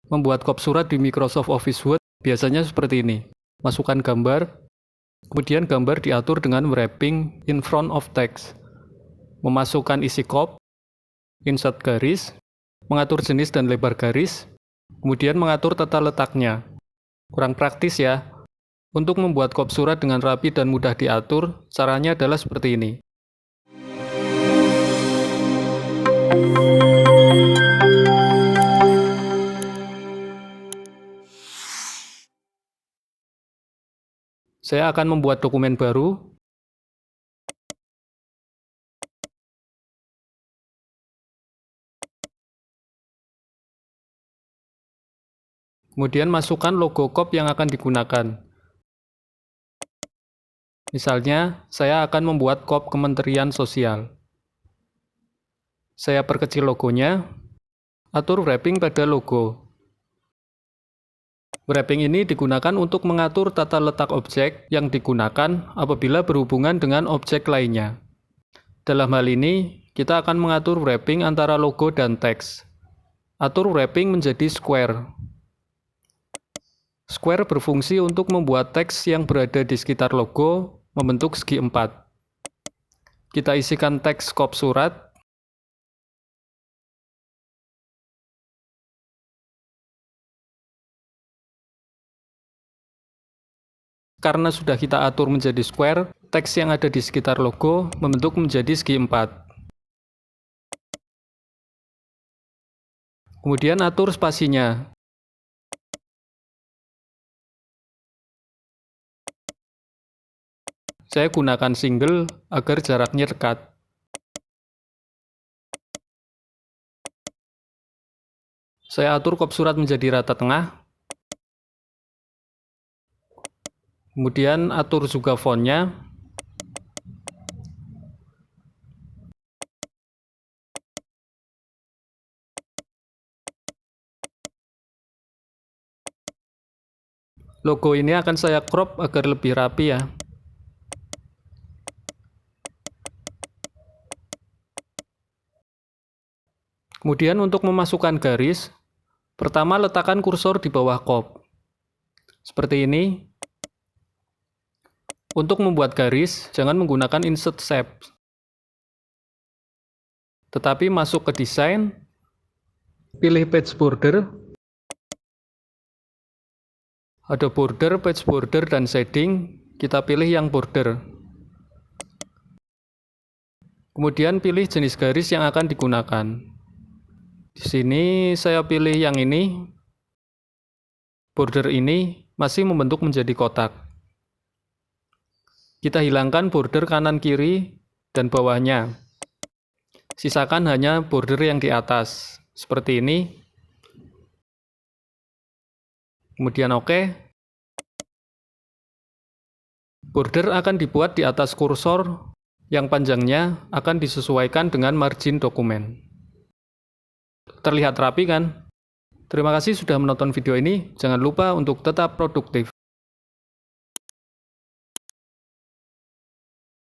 Membuat kop surat di Microsoft Office Word biasanya seperti ini. Masukkan gambar, kemudian gambar diatur dengan wrapping in front of text. Memasukkan isi kop, insert garis, mengatur jenis dan lebar garis, kemudian mengatur tata letaknya. Kurang praktis ya. Untuk membuat kop surat dengan rapi dan mudah diatur, caranya adalah seperti ini. Saya akan membuat dokumen baru. Kemudian masukkan logo kop yang akan digunakan. Misalnya, saya akan membuat kop Kementerian Sosial. Saya perkecil logonya, atur wrapping pada logo. Wrapping ini digunakan untuk mengatur tata letak objek yang digunakan apabila berhubungan dengan objek lainnya. Dalam hal ini, kita akan mengatur wrapping antara logo dan teks. Atur wrapping menjadi square. Square berfungsi untuk membuat teks yang berada di sekitar logo membentuk segi 4. Kita isikan teks kop surat. Karena sudah kita atur menjadi square, teks yang ada di sekitar logo membentuk menjadi segi 4. Kemudian atur spasinya. Saya gunakan single agar jaraknya dekat. Saya atur kop surat menjadi rata tengah. Kemudian atur juga fontnya. Logo ini akan saya crop agar lebih rapi ya. Kemudian untuk memasukkan garis, pertama letakkan kursor di bawah kop. Seperti ini. Untuk membuat garis, jangan menggunakan insert shape. Tetapi masuk ke desain, pilih page border, ada border, page border, dan shading, kita pilih yang border. Kemudian pilih jenis garis yang akan digunakan. Di sini saya pilih yang ini, border ini masih membentuk menjadi kotak. Kita hilangkan border kanan kiri dan bawahnya. Sisakan hanya border yang di atas, seperti ini. Kemudian oke. Border akan dibuat di atas kursor, yang panjangnya akan disesuaikan dengan margin dokumen. Terlihat rapi kan? Terima kasih sudah menonton video ini. Jangan lupa untuk tetap produktif.